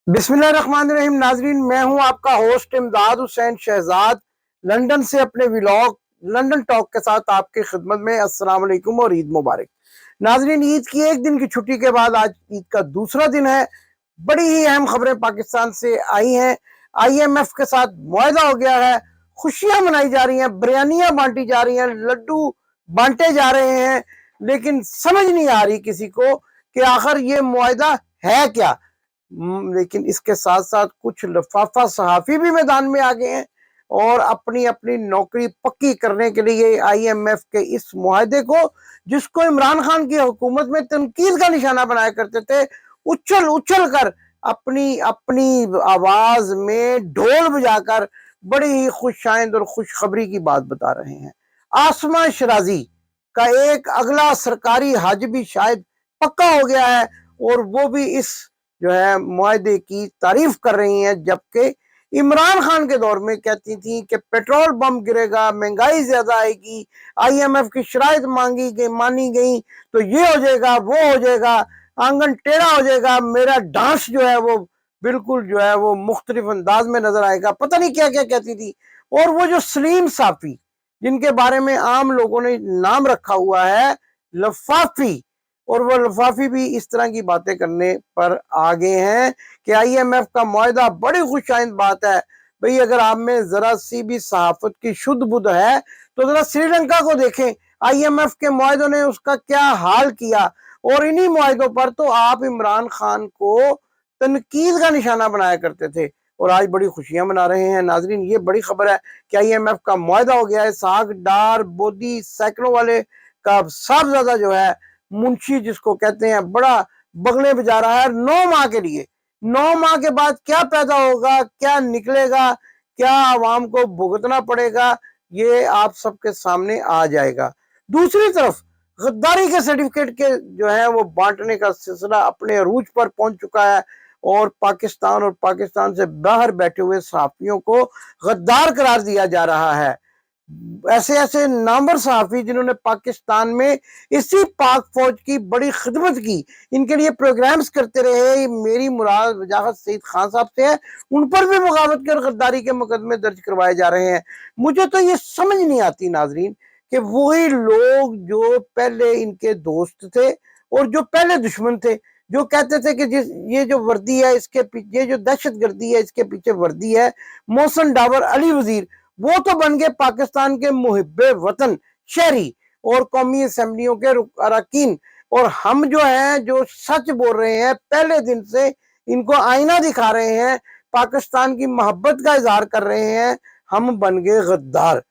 बिस्मिल्लाहिर्रहमानिर्रहीम। नाजरीन, मैं हूं आपका होस्ट इमदाद हुसैन शहजाद, लंदन से अपने व्लॉग लंदन टॉक के साथ आपकी खिदमत में। अस्सलाम वालेकुम और ईद मुबारक। नाजरीन, ईद की एक दिन की छुट्टी के बाद आज ईद का दूसरा दिन है। बड़ी ही अहम खबरें पाकिस्तान से आई हैं। IMF के साथ मुआहदा हो गया है, खुशियां मनाई जा रही हैं, बिरयानियां बांटी जा रही हैं, लड्डू बांटे जा रहे हैं, लेकिन समझ नहीं आ रही किसी को कि आखिर ये मुआहदा है क्या। लेकिन इसके साथ साथ कुछ लफाफा सहाफी भी मैदान में आ गए हैं और अपनी अपनी नौकरी पक्की करने के लिए IMF के इस मुआहदे को, जिसको इमरान खान की हुकूमत में तनकीद का निशाना बनाया करते थे, उछल उछल कर अपनी अपनी आवाज में ढोल बजाकर बड़ी ही खुशाइंद और खुशखबरी की बात बता रहे हैं। आसमा शराजी का एक अगला सरकारी हज भी शायद पक्का हो गया है और वो भी इस जो है मुआहदे की तारीफ कर रही हैं, जबकि इमरान खान के दौर में कहती थी कि पेट्रोल बम गिरेगा, महंगाई ज्यादा आएगी, IMF की शराइत मानी गई तो ये हो जाएगा, वो हो जाएगा, आंगन टेढ़ा हो जाएगा, मेरा डांस जो है वो बिल्कुल जो है वो मुख्तलिफ अंदाज में नजर आएगा, पता नहीं क्या क्या कहती थी। और वो जो सलीम साफी, जिनके बारे में आम लोगों ने नाम रखा हुआ है लफाफी, और वो लफाफी भी इस तरह की बातें करने पर आ गए हैं कि IMF का मुआहदा बड़ी खुशाइंद बात है। भाई, अगर आप में जरा सी भी सहाफत की शुद्ध बुद्ध है तो जरा श्रीलंका को देखें, IMF के मुआहदों ने उसका क्या हाल किया। और इन्हीं मुआहदों पर तो आप इमरान खान को तनकीद का निशाना बनाया करते थे और आज बड़ी खुशियां मना रहे हैं। नाजरीन, ये बड़ी खबर है कि IMF का मुआहदा हो गया है। साग डार बोदी सैकड़ों वाले का साहबजादा जो है मुंशी, जिसको कहते हैं, बड़ा बगले बजा रहा है 9 माह के लिए। 9 माह के बाद क्या पैदा होगा, क्या निकलेगा, क्या आवाम को भुगतना पड़ेगा, ये आप सबके सामने आ जाएगा। दूसरी तरफ गद्दारी के सर्टिफिकेट के जो है वो बांटने का सिलसिला अपने अरूज पर पहुंच चुका है और पाकिस्तान से बाहर बैठे हुए सहाफियों को गद्दार करार दिया जा रहा है। ऐसे ऐसे नामवर सहाफी जिन्होंने पाकिस्तान में इसी पाक फौज की बड़ी खिदमत की, इनके लिए प्रोग्राम्स करते रहे, मेरी मुराद वजाहत सईद खान साहब से है, उन पर भी बगावत के और गद्दारी के मुकदमे दर्ज करवाए जा रहे हैं। मुझे तो ये समझ नहीं आती नाजरीन कि वही लोग जो पहले इनके दोस्त थे और जो पहले दुश्मन थे, जो कहते थे कि ये जो वर्दी है इसके पीछे, ये जो दहशतगर्दी है इसके पीछे वर्दी है, मोहसिन डावर, अली वजीर, वो तो बन गए पाकिस्तान के मुहिब्बे वतन शहरी और कौमी असेंबलियों के अरकान। और हम जो हैं, जो सच बोल रहे हैं, पहले दिन से इनको आईना दिखा रहे हैं, पाकिस्तान की मोहब्बत का इजहार कर रहे हैं, हम बन गए गद्दार।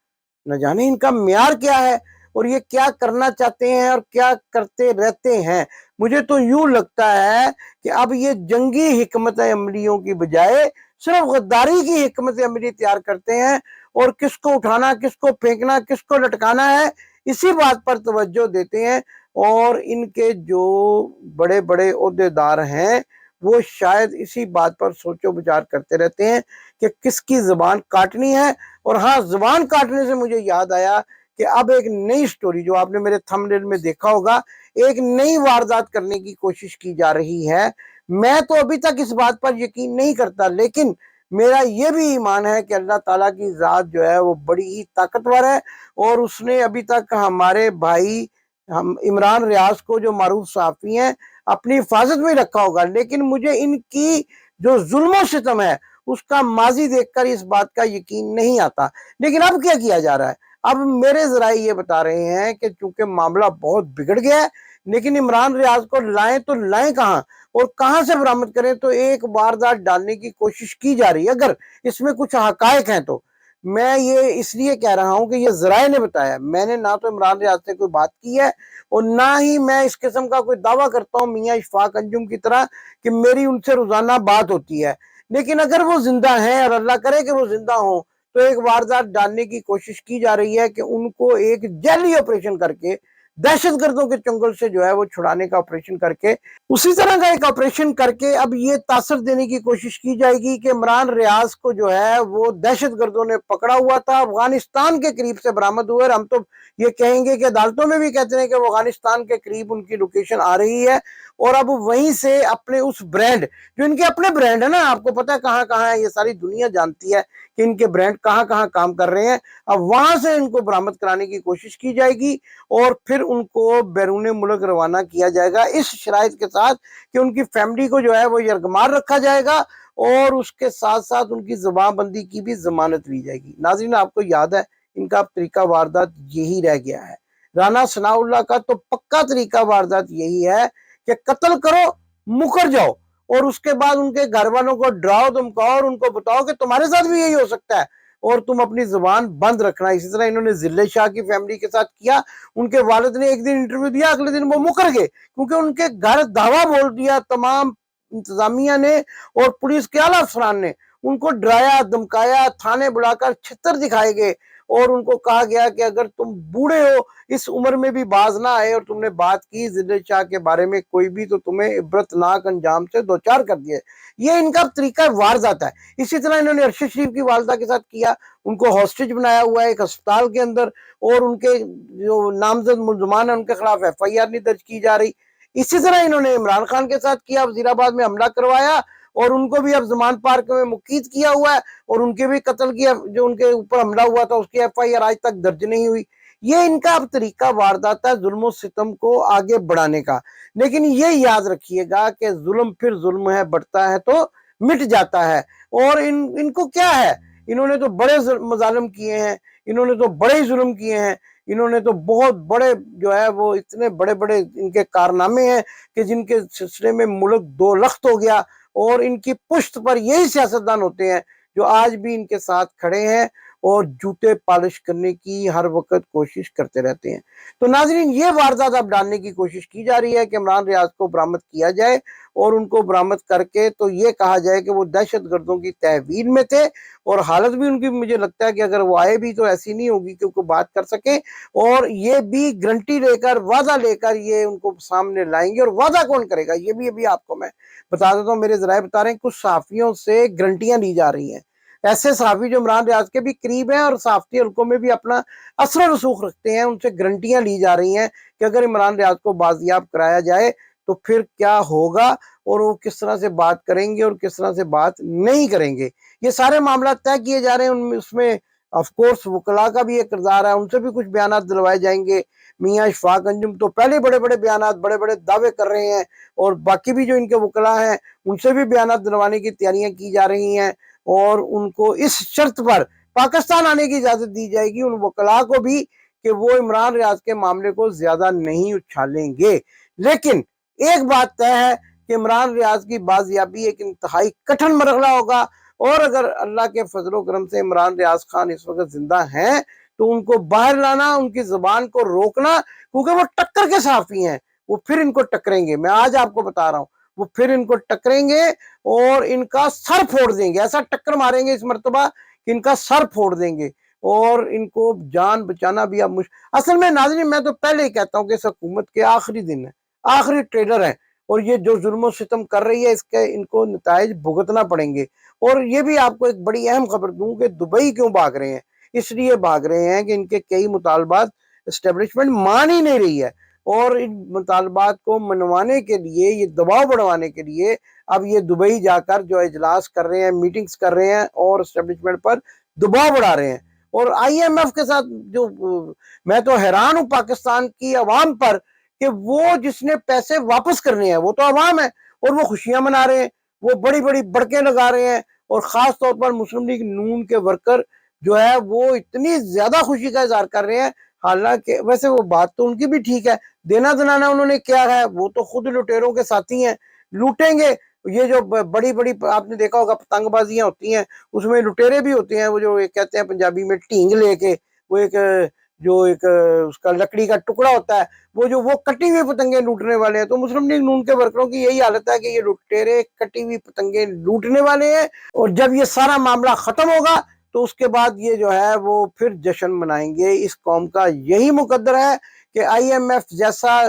न जाने इनका म्यार क्या है और ये क्या करना चाहते हैं और क्या करते रहते हैं। मुझे तो यूं लगता है कि अब ये जंगी हिकमत अमलियों की बजाय सिर्फ गद्दारी की हिकमत अमली तैयार करते हैं और किसको उठाना, किसको फेंकना, किसको लटकाना है, इसी बात पर तवज्जो देते हैं। और इनके जो बड़े बड़े ओहदेदार हैं वो शायद इसी बात पर सोचो विचार करते रहते हैं कि किसकी जुबान काटनी है। और हाँ, जुबान काटने से मुझे याद आया कि अब एक नई स्टोरी, जो आपने मेरे थंबनेल में देखा होगा, एक नई वारदात करने की कोशिश की जा रही है। मैं तो अभी तक इस बात पर यकीन नहीं करता, लेकिन मेरा ये भी ईमान है कि अल्लाह ताला की जात जो है वो बड़ी ही ताकतवर है और उसने अभी तक हमारे भाई हम इमरान रियाज को, जो मारूफ सहाफी हैं, अपनी हिफाजत में रखा होगा। लेकिन मुझे इनकी जो जुल्म सितम है उसका माजी देखकर इस बात का यकीन नहीं आता। लेकिन अब क्या किया जा रहा है? अब मेरे जराए ये बता रहे हैं कि चूंकि मामला बहुत बिगड़ गया है, लेकिन इमरान रियाज को लाएं तो लाएं कहां और कहां से बरामद करें, तो एक वारदात डालने की कोशिश की जा रही है। अगर इसमें कुछ हकायक हैं तो मैं ये इसलिए कह रहा हूं कि ये जराए ने बताया, मैंने ना तो इमरान रियाज से कोई बात की है और ना ही मैं इस किस्म का कोई दावा करता हूं मियां इशफाक अंजुम की तरह कि मेरी उनसे रोजाना बात होती है। लेकिन अगर वो जिंदा हैं, और अल्लाह करे कि वो जिंदा हो, तो एक वारदात डालने की कोशिश की जा रही है कि उनको एक जैली ऑपरेशन करके दहशत गर्दों के चंगुल से जो है वो छुड़ाने का ऑपरेशन करके, उसी तरह का एक ऑपरेशन करके अब ये तासर देने की कोशिश की जाएगी कि इमरान रियाज को जो है वो दहशत गर्दों ने पकड़ा हुआ था, अफगानिस्तान के करीब से बरामद हुए। और हम तो ये कहेंगे कि अदालतों में भी कहते हैं कि वो अफगानिस्तान के करीब उनकी लोकेशन आ रही है, और अब वहीं से अपने उस ब्रांड, जो इनके अपने ब्रांड है ना, आपको पता है कहाँ कहाँ है, ये सारी दुनिया जानती है कि इनके ब्रांड कहाँ कहाँ काम कर रहे हैं, अब वहां से इनको बरामद कराने की कोशिश की जाएगी और फिर उनको बैरून मुल्क रवाना किया जाएगा, इस शराइत के साथ कि उनकी फैमिली को जो है वो यरगमार रखा जाएगा और उसके साथ साथ उनकी जमानबंदी की भी जमानत ली जाएगी। नाज़रीन, आपको याद है इनका तरीका वारदात यही रह गया है। राना सनाउल्लाह का तो पक्का तरीका वारदात यही है कि कत्ल करो, मुकर जाओ, और उसके बाद उनके घर वालों को डराओ धमकाओ और उनको बताओ कि तुम्हारे साथ भी यही हो सकता है और तुम अपनी जुबान बंद रखना। इसी तरह इन्होंने जिले शाह की फैमिली के साथ किया। उनके वालिद ने एक दिन इंटरव्यू दिया, अगले दिन वो मुकर गए क्योंकि उनके घर दावा बोल दिया तमाम इंतजामिया ने और पुलिस के आला अफसरान ने। उनको डराया धमकाया, थाने बुलाकर छितर दिखाए गए और उनको कहा गया कि अगर तुम बूढ़े हो, इस उम्र में भी बाज ना आए और तुमने बात की जिले शाह के बारे में कोई भी, तो तुम्हें इबरतनाक अंजाम से दो चार कर दिए। ये इनका तरीका वार जाता है। इसी तरह इन्होंने अरशद शरीफ की वालदा के साथ किया, उनको हॉस्टेज बनाया हुआ है एक अस्पताल के अंदर और उनके जो नामजद मुल्जमान है उनके खिलाफ FIR नहीं दर्ज की जा रही। इसी तरह इन्होंने इमरान खान के साथ किया, वजीराबाद में हमला करवाया और उनको भी अब जमान पार्क में मुकीद किया हुआ है और उनके भी कत्ल की, जो उनके ऊपर हमला हुआ था उसकी FIR आज तक दर्ज नहीं हुई। ये इनका अब तरीका वारदात है जुल्म सितम को आगे बढ़ाने का। लेकिन ये याद रखिएगा कि जुल्म फिर जुल्म है, बढ़ता है तो मिट जाता है। और इनको क्या है, इन्होंने तो बड़े मजालिम किए हैं, इन्होंने तो बड़े जुल्म किए हैं, इन्होंने तो बहुत बड़े जो है वो इतने बड़े बड़े इनके कारनामे हैं कि जिनके सिलसिले में मुल्क दो लख्त हो गया। और इनकी पुश्त पर यही सियासतदान होते हैं जो आज भी इनके साथ खड़े हैं और जूते पॉलिश करने की हर वक्त कोशिश करते रहते हैं। तो नाजरीन, ये वारदात अब डालने की कोशिश की जा रही है कि इमरान रियाज को बरामद किया जाए और उनको बरामद करके तो ये कहा जाए कि वो दहशत गर्दों की तहवील में थे और हालत भी उनकी, मुझे लगता है कि अगर वो आए भी तो ऐसी नहीं होगी कि उनको बात कर सके। और ये भी गारंटी लेकर, वादा लेकर ये उनको सामने लाएंगे। और वादा कौन करेगा ये भी अभी आपको मैं बता देता हूँ। मेरे जराए बता रहे हैं कुछ सहाफियों से गारंटियां ली जा रही हैं, ऐसे सहाफी जो इमरान रियाज के भी करीब हैं और सहाफती हल्कों में भी अपना असर रसूख रखते हैं, उनसे गारंटियां ली जा रही हैं कि अगर इमरान रियाज को बाजियाब कराया जाए तो फिर क्या होगा और वो किस तरह से बात करेंगे और किस तरह से बात नहीं करेंगे। ये सारे मामला तय किए जा रहे हैं। उनमें उसमें ऑफ कोर्स वकला का भी एक किरदार है, उनसे भी कुछ बयान दिलवाए जाएंगे। मियाँ इशफाक अंजुम तो पहले बड़े बड़े बयान, बड़े बड़े दावे कर रहे हैं और बाकी भी जो इनके वकला हैं उनसे भी बयान दिलवाने की तैयारियां की जा रही हैं और उनको इस शर्त पर पाकिस्तान आने की इजाजत दी जाएगी उन वकला को भी कि वो इमरान रियाज के मामले को ज्यादा नहीं उछालेंगे। लेकिन एक बात तय है कि इमरान रियाज की बाजियाबी एक इंतहाई कठिन मरहला होगा और अगर अल्लाह के फजलो करम से इमरान रियाज खान इस वक्त जिंदा हैं तो उनको बाहर लाना, उनकी जुबान को रोकना, क्योंकि वो टक्कर के साफी हैं, वो फिर इनको टकरेंगे। मैं आज आपको बता रहा हूँ, वो फिर इनको टकरेंगे और इनका सर फोड़ देंगे। ऐसा टक्कर मारेंगे इस मर्तबा कि इनका सर फोड़ देंगे और इनको जान बचाना भी अब मुश्किल। असल में नाज़रीन, मैं तो पहले ही कहता हूँ कि इस हुकूमत के आखिरी दिन है, आखिरी ट्रेलर है और ये जो जुल्म सितम कर रही है इसके इनको नताइज भुगतना पड़ेंगे। और ये भी आपको एक बड़ी अहम खबर दूं कि दुबई क्यों भाग रहे हैं। इसलिए भाग रहे हैं कि इनके कई मुतालबात एस्टेब्लिशमेंट मान ही नहीं रही है और इन मुतालबात को मनवाने के लिए, ये दबाव बढ़वाने के लिए अब ये दुबई जाकर जो इजलास कर रहे हैं, मीटिंग्स कर रहे हैं और एस्टेब्लिशमेंट पर दबाव बढ़ा रहे हैं। और IMF के साथ जो मैं तो हैरान हूं पाकिस्तान की अवाम पर कि वो जिसने पैसे वापस करने हैं वो तो अवाम है और वो खुशियां मना रहे हैं, वो बड़ी बड़ी बड़के लगा रहे हैं और खास तौर पर मुस्लिम लीग नून के वर्कर जो है वो इतनी ज्यादा खुशी का इजहार कर रहे हैं। हालांकि वैसे वो बात तो उनकी भी ठीक है, देना दनाना उन्होंने क्या है, वो तो खुद लुटेरों के साथी हैं, लूटेंगे। ये जो बड़ी बड़ी आपने देखा होगा पतंगबाजियां होती हैं उसमें लुटेरे भी होते हैं, वो जो एक कहते हैं पंजाबी में टींग लेके, वो एक जो एक उसका लकड़ी का टुकड़ा होता है, वो कटी हुई पतंगे लूटने वाले हैं। तो मुस्लिम लीग नून के वर्करों की यही हालत है कि ये लुटेरे कटी हुई पतंगे लूटने वाले हैं और जब ये सारा मामला खत्म होगा तो उसके बाद ये जो है वो फिर जश्न मनाएंगे। इस कौम का यही मुकद्दर है کہ IMF جیسا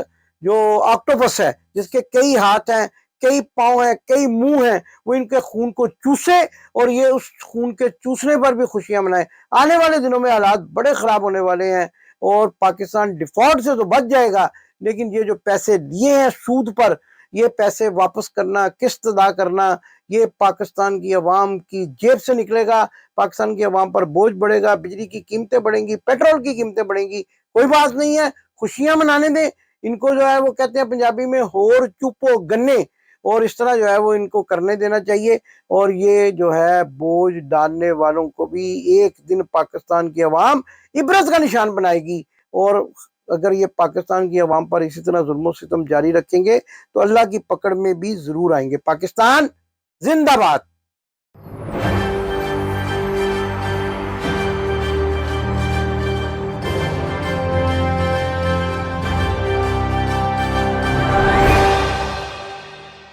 جو آکٹوپس ہے جس کے کئی ہاتھ ہیں، کئی پاؤں ہیں، کئی منہ ہیں، وہ ان کے خون کو چوسے اور یہ اس خون کے چوسنے پر بھی خوشیاں منائیں۔ آنے والے دنوں میں حالات بڑے خراب ہونے والے ہیں اور پاکستان ڈیفالٹ سے تو بچ جائے گا، لیکن یہ جو پیسے لیے ہیں سود پر، یہ پیسے واپس کرنا، قسط ادا کرنا، یہ پاکستان کی عوام کی جیب سے نکلے گا۔ پاکستان کی عوام پر بوجھ بڑھے گا، بجلی کی قیمتیں بڑھیں گی، پیٹرول کی قیمتیں بڑھیں گی۔ کوئی بات نہیں ہے، خوشیاں منانے دیں ان کو۔ جو ہے وہ کہتے ہیں پنجابی میں ہور چپو گنے، اور اس طرح جو ہے وہ ان کو کرنے دینا چاہیے۔ اور یہ جو ہے بوجھ ڈالنے والوں کو بھی ایک دن پاکستان کی عوام عبرت کا نشان بنائے گی، اور اگر یہ پاکستان کی عوام پر اسی طرح ظلم و ستم جاری رکھیں گے تو اللہ کی پکڑ میں بھی ضرور آئیں گے۔ پاکستان زندہ باد۔